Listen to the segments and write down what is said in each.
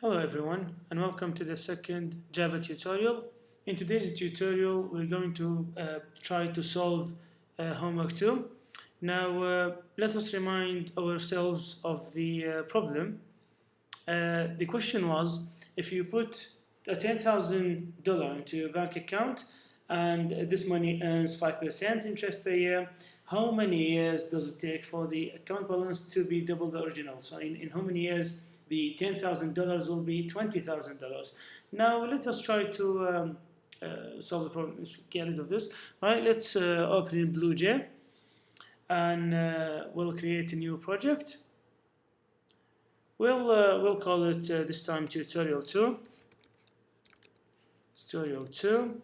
Hello everyone and welcome to the second Java tutorial. In today's tutorial we're going to try to solve homework 2. Now let us remind ourselves of the problem. The question was, if you put a $10,000 into your bank account and this money earns 5% interest per year, how many years does it take for the account balance to be double the original? So in how many years the $10,000 will be $20,000? Now let us try to solve the problem. Let's get rid of this. Right, let's open in BlueJ and we'll create a new project. We'll call it this time tutorial 2. Tutorial 2.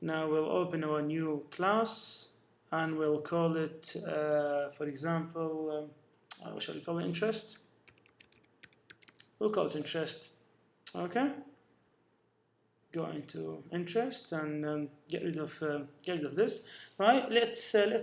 Now we'll open our new class and we'll call it, for example, what shall we call it? Interest. We'll call it interest. Okay. Go into interest and get rid of this. Right. Let's try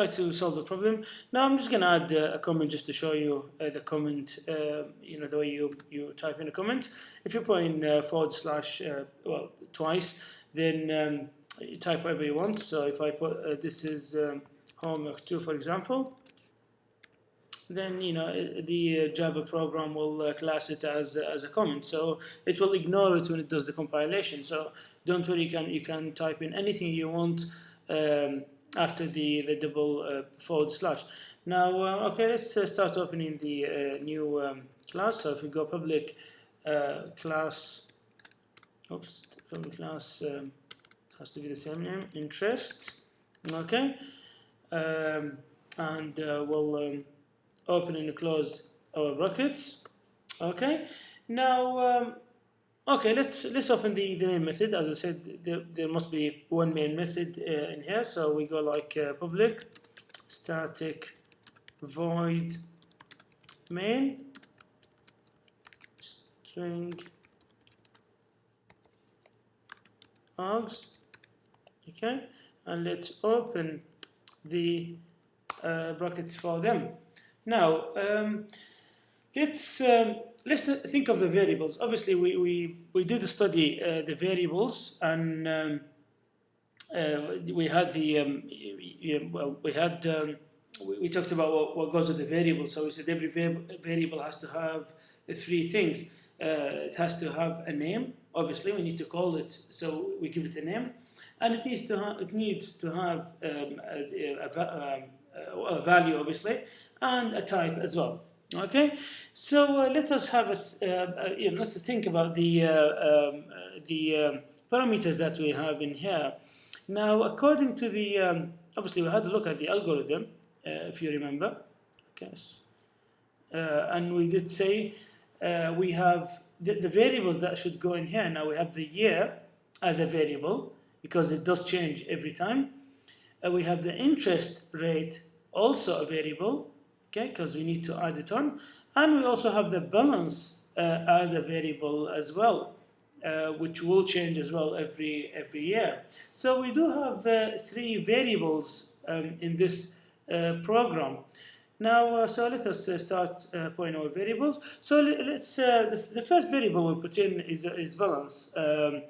to solve the problem. Now I'm just going to add a comment just to show you the comment, the way you type in a comment. If you put in forward slash, well, twice, then you type whatever you want. So if I put this is homework 2, for example, then the Java program will class it as a comment, so it will ignore it when it does the compilation. So don't worry, you can type in anything you want after the double forward slash. Now, okay, let's start opening the new class. So if we go public class, public class has to be the same name, interest. Okay, and we'll open and close our brackets. Okay, now okay, let's open the main method. As I said, there must be one main method in here, so we go like public static void main string args. Okay, and let's open the brackets for them. Now let's think of the variables. Obviously, we did study the variables, and we had we talked about what goes with the variable. So we said every variable has to have three things. It has to have a name. Obviously, we need to call it, so we give it a name, and it needs to have a value, obviously, and a type as well. Okay, so let us have let's think about the parameters that we have in here. Now, according to the obviously we had a look at the algorithm, if you remember. Okay, and we did say we have the variables that should go in here. Now we have the year as a variable because it does change every time. We have the interest rate, also a variable, okay, because we need to add it on, and we also have the balance as a variable as well, which will change as well every year. So we do have three variables in this program. Now, so let us start putting our variables. So let's the first variable we put in is balance. And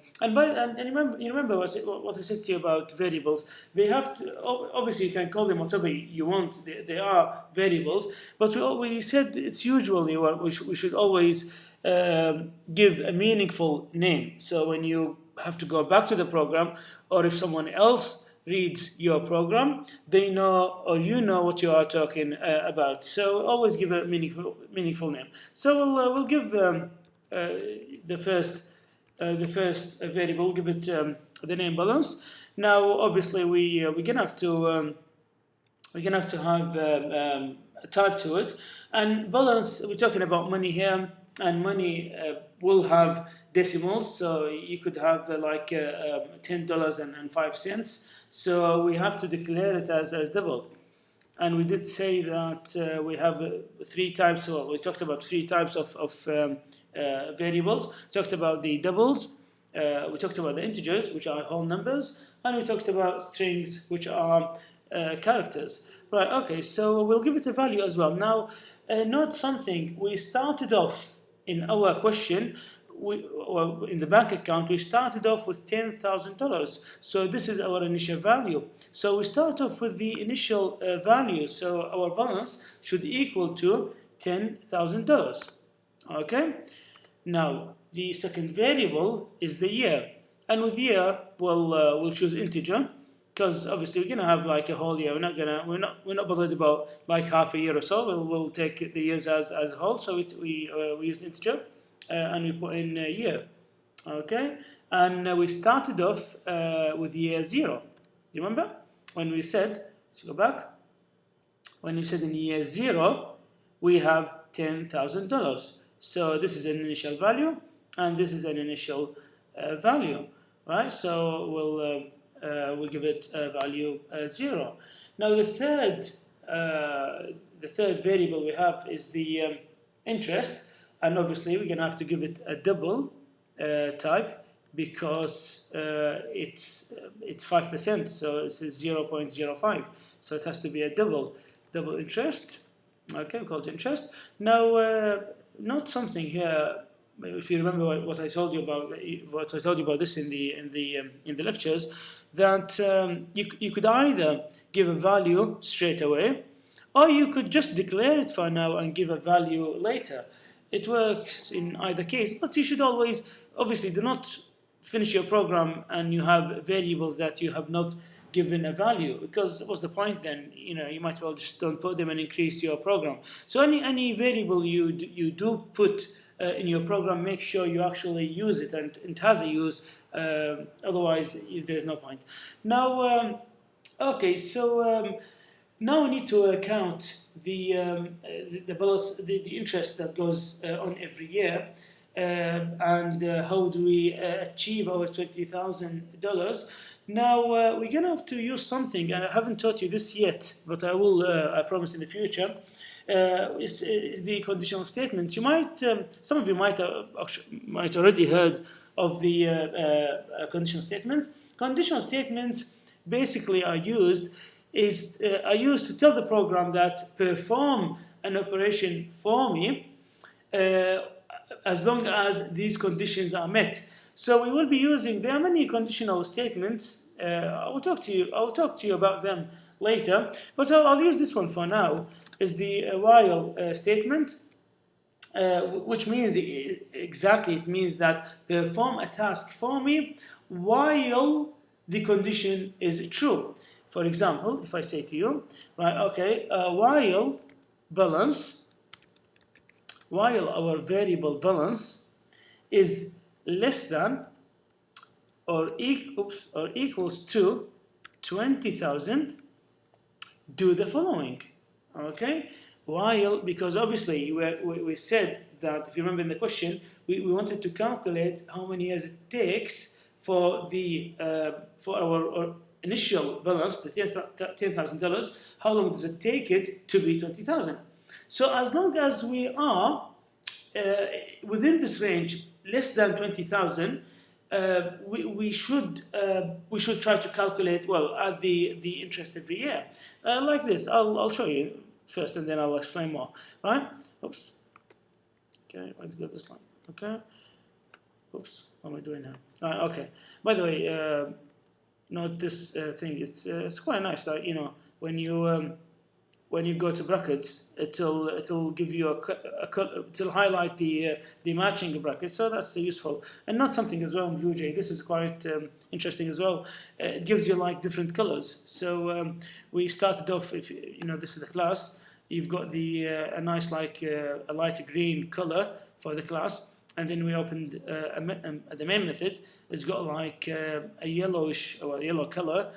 you remember what I said to you about variables. They have to, obviously you can call them whatever you want. They are variables, but we said it's usually what we should always give a meaningful name. So when you have to go back to the program, or if someone else reads your program, they know, or you know what you are talking about. So always give a meaningful name. So we'll give the first variable. Give it the name balance. Now, obviously, we're gonna have to have a type to it. And balance, we're talking about money here, and money will have decimals. So you could have like $10.05. So we have to declare it as double. And we did say that we have three types. Well, we talked about three types of variables. We talked about the doubles. We talked about the integers, which are whole numbers, and we talked about strings, which are characters. Right. Okay. So we'll give it a value as well. Now, note something. We started off in our question, well, in the bank account, we started off with $10,000. So this is our initial value. So we start off with the initial value. So our balance should equal to $10,000. Okay. Now the second variable is the year, and with year we'll choose integer, because obviously we're gonna have like a whole year. We're not bothered about like half a year or so. We'll take the years as a whole. So we use integer, and we put in year. Okay, and we started off with year 0. You remember when we said? Let's go back. When we said in year 0 we have $10,000. So this is an initial value, and this is an initial value, right? So we'll give it value 0. Now the third variable we have is the interest, and obviously we're gonna have to give it a double type, because it's 5%, so it's 0.05. So it has to be a double interest. Okay, we call it interest. Now, note something here. If you remember what I told you about this in the lectures, that you could either give a value straight away, or you could just declare it for now and give a value later. It works in either case, but you should always, obviously, do not finish your program and you have variables that you have not given a value, because what's the point then? You might well just don't put them and increase your program. So any variable you do put in your program, make sure you actually use it and it has a use. Otherwise, there's no point. Now, okay, so now we need to count the balance, the interest that goes on every year. And how do we achieve our $20,000? Now we're gonna have to use something, and I haven't taught you this yet, but I will. I promise in the future. Is the conditional statements. You might, some of you might already heard of the conditional statements. Conditional statements basically are used to tell the program that perform an operation for me, as long as these conditions are met. So we will be using. There are many conditional statements. I will talk to you about them later, but I'll use this one for now. Is the while statement, which means exactly, it means that perform a task for me while the condition is true. For example, if I say to you, right, okay, while our variable balance is less than or equals to 20,000, do the following. Okay, while, because obviously we said that, if you remember in the question, we wanted to calculate how many years it takes for our initial balance, the $10,000. How long does it take it to be 20,000? So as long as we are within this range, less than 20,000, we should try to calculate, well, add the interest every year, like this. I'll show you first, and then I'll explain more. Right? Oops. Okay, I got this line. Okay. Oops. What am I doing now? Right. Okay. By the way, note this thing. It's quite nice. Like, when you go to brackets, it'll give you it'll highlight the matching bracket. So that's useful. And not something as well in BlueJ. This is quite interesting as well. It gives you like different colors. So we started off. If this is the class. You've got a nice a light green color for the class, and then we opened the main method. It's got like a yellowish or yellow color.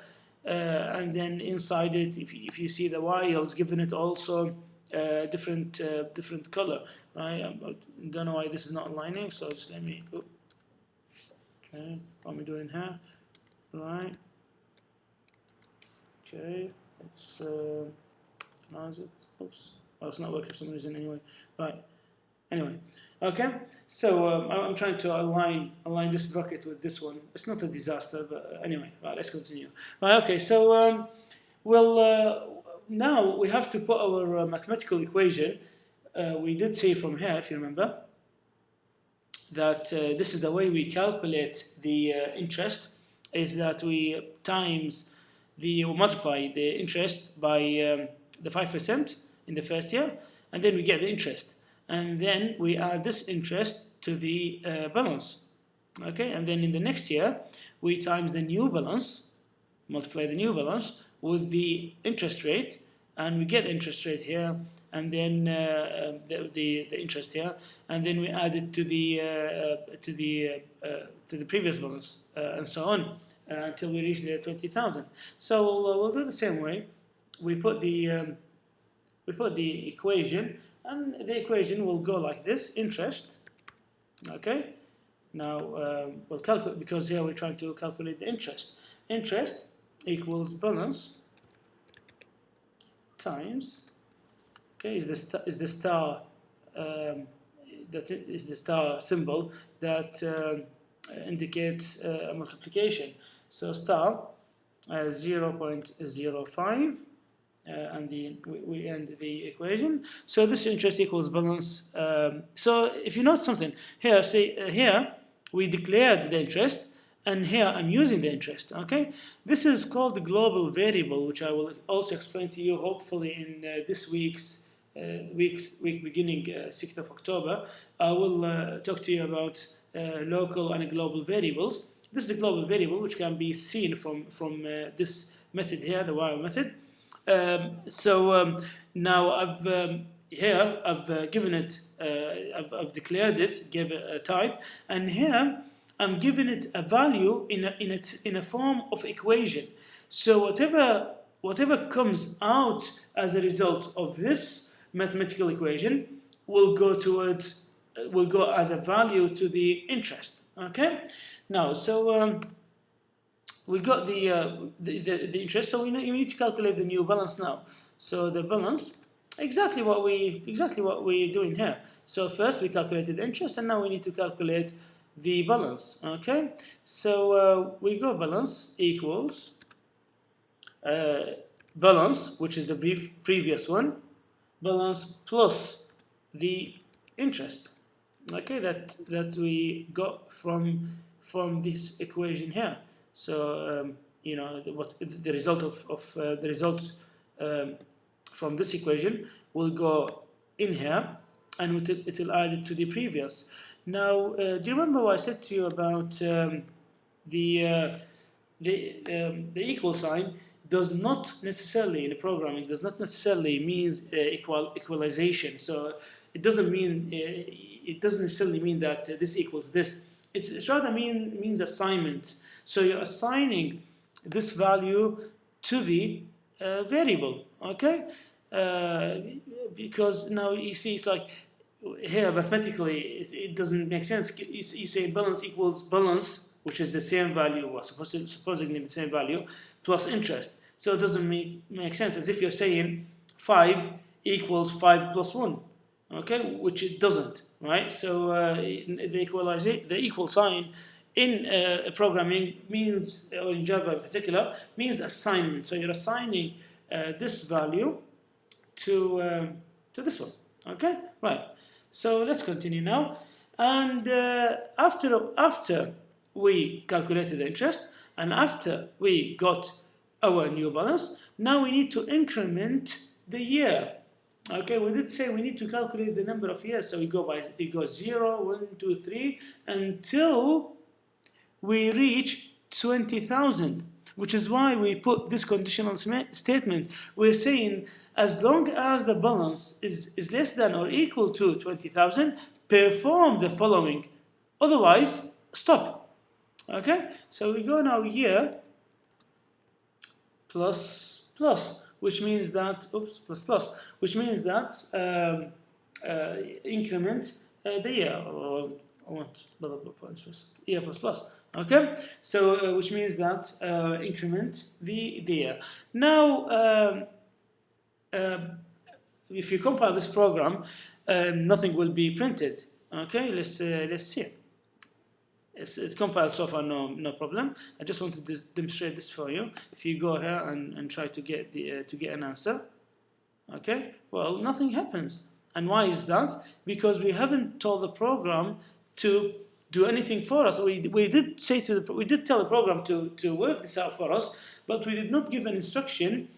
And then inside it, if you see the while, it's given it also different color, right? I don't know why this is not aligning, so just let me. Okay, what am I doing here? Right. Okay, let's close it. Oops. Oh, it's not working for some reason anyway. Right. Anyway, okay. So I'm trying to align this bracket with this one. It's not a disaster, but anyway. Right, let's continue. Right. Okay. So now we have to put our mathematical equation. We did say from here, if you remember. that this is the way we calculate the interest, is that we times multiply the interest by the 5% in the first year, and then we get the interest, and then we add this interest to the balance. Okay, and then in the next year we times the new balance, multiply the new balance with the interest rate, and we get the interest rate here, and then the interest here, and then we add it to the previous balance, and so on until we reach the 20,000. So we'll do the same way. We put the equation, and the equation will go like this: interest. Okay. Now we'll calculate, because here we're trying to calculate the interest. Interest equals balance times, okay, is the star that is the star symbol that indicates a multiplication. So star 0.05, and we end the equation. So this interest equals balance. So if you note something here, say here we declared the interest, and here I'm using the interest. Okay, this is called the global variable, which I will also explain to you hopefully in this week beginning 6th of October. I will talk to you about local and global variables. This is the global variable, which can be seen from this method here, the while method. Now I've given it, I've declared it, gave it a type, and here I'm giving it a value in a form of equation. So whatever comes out as a result of this mathematical equation will go as a value to the interest. Okay. Now, so we got the interest. So we need to calculate the new balance now. So the balance, exactly what we're doing here. So first we calculated the interest, and now we need to calculate the balance. Okay. So we go balance equals balance, which is the previous one, balance plus the interest. Okay, that we got from this equation here. So the result of the result from this equation will go in here, and it will add it to the previous. Now, do you remember what I said to you about the equal sign does not necessarily, in the programming, does not necessarily means equalization. So it doesn't mean it doesn't necessarily mean that this equals this. It's rather means assignment. So you're assigning this value to the variable. Okay, because now you see it's like here mathematically it doesn't make sense. You say balance equals balance, which is the same value, or supposedly the same value, plus interest. So it doesn't make sense, as if you're saying 5 equals 5 plus 1, okay, which it doesn't, right? So the equal sign in programming means, or in Java in particular, means assignment. So you're assigning this value to this one, okay, right? So let's continue now. And after we calculated the interest, and after we got our new balance, now we need to increment the year. Okay, we did say we need to calculate the number of years, so it goes 0, 1, 2, 3 until we reach 20,000, which is why we put this conditional statement. We're saying as long as the balance is less than or equal to 20,000, perform the following, otherwise stop. Okay, so we go now year plus, which means that plus, which means that increment the year, or I want year plus. Okay, so which means that increment the year. Now, if you compile this program, nothing will be printed. Okay, let's see. It's compiled so far, no problem. I just wanted to demonstrate this for you. If you go here and try to get an answer, okay, well, nothing happens. And why is that? Because we haven't told the program to do anything for us. We did say we did tell the program to work this out for us, but we did not give an instruction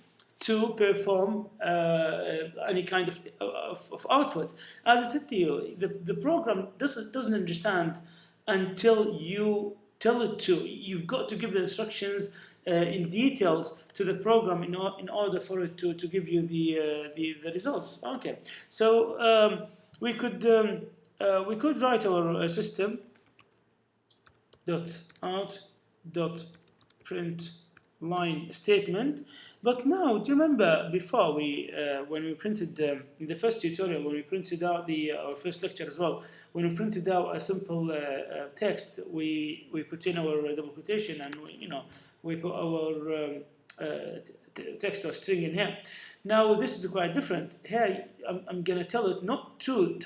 to perform any kind of output. As I said to you, the program doesn't understand until you tell it to. You've got to give the instructions in details to the program in order for it to give you the results. Okay, so we could write our system dot out dot print line statement. But now, do you remember before when we printed in the first tutorial, when we printed out our first lecture as well, when we printed out a simple text, we put in our double quotation, and we put our text or string in here. Now this is quite different. Here I'm going to tell it not to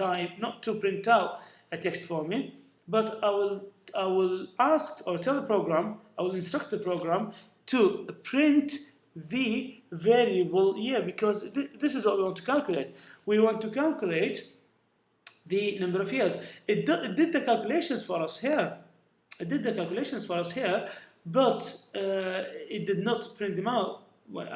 print out a text for me, but I will ask or tell the program, I will instruct the program to print the variable year, because this is what we want to calculate. We want to calculate the number of years. It did the calculations for us here. It did the calculations for us here, but it did not print them out when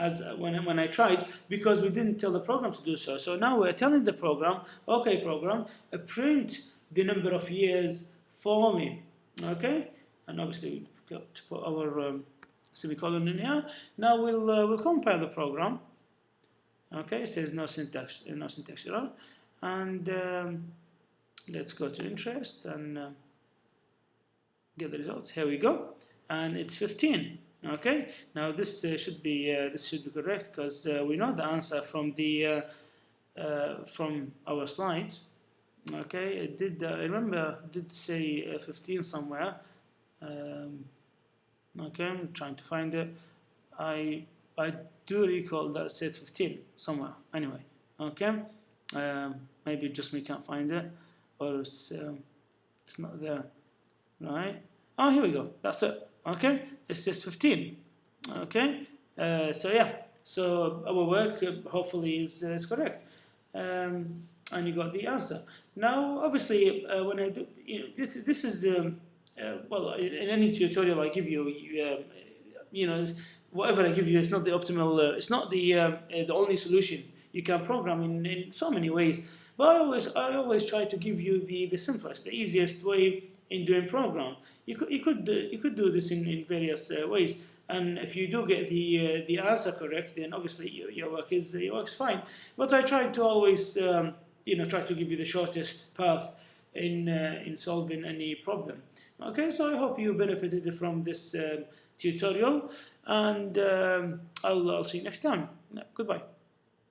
I tried, because we didn't tell the program to do so. So now we're telling the program, okay, program, print the number of years for me. Okay, and obviously we've got to put our semicolon in here. Now we'll compile the program. Okay, it says no syntax error, and let's go to interest and get the results. Here we go, and it's 15. Okay, now this should be correct, because we know the answer from from our slides. Okay, it did. I remember it did say 15 somewhere. Okay, I'm trying to find it. I do recall that it said 15 somewhere. Anyway, okay. Maybe just me can't find it, or it's not there. Right. Oh, here we go. That's it. Okay, it says 15. Okay. So yeah. So our work hopefully is correct. And you got the answer. Now, obviously, when I do, this is well, in any tutorial I give you, whatever I give you, it's not the optimal. It's not the only solution. You can program in so many ways, but I always try to give you the simplest, the easiest way in doing program. You could do this in various ways. And if you do get the answer correct, then obviously your work's fine. But I try to always try to give you the shortest path in solving any problem. Okay, so I hope you benefited from this tutorial, and I'll see you next time. Goodbye.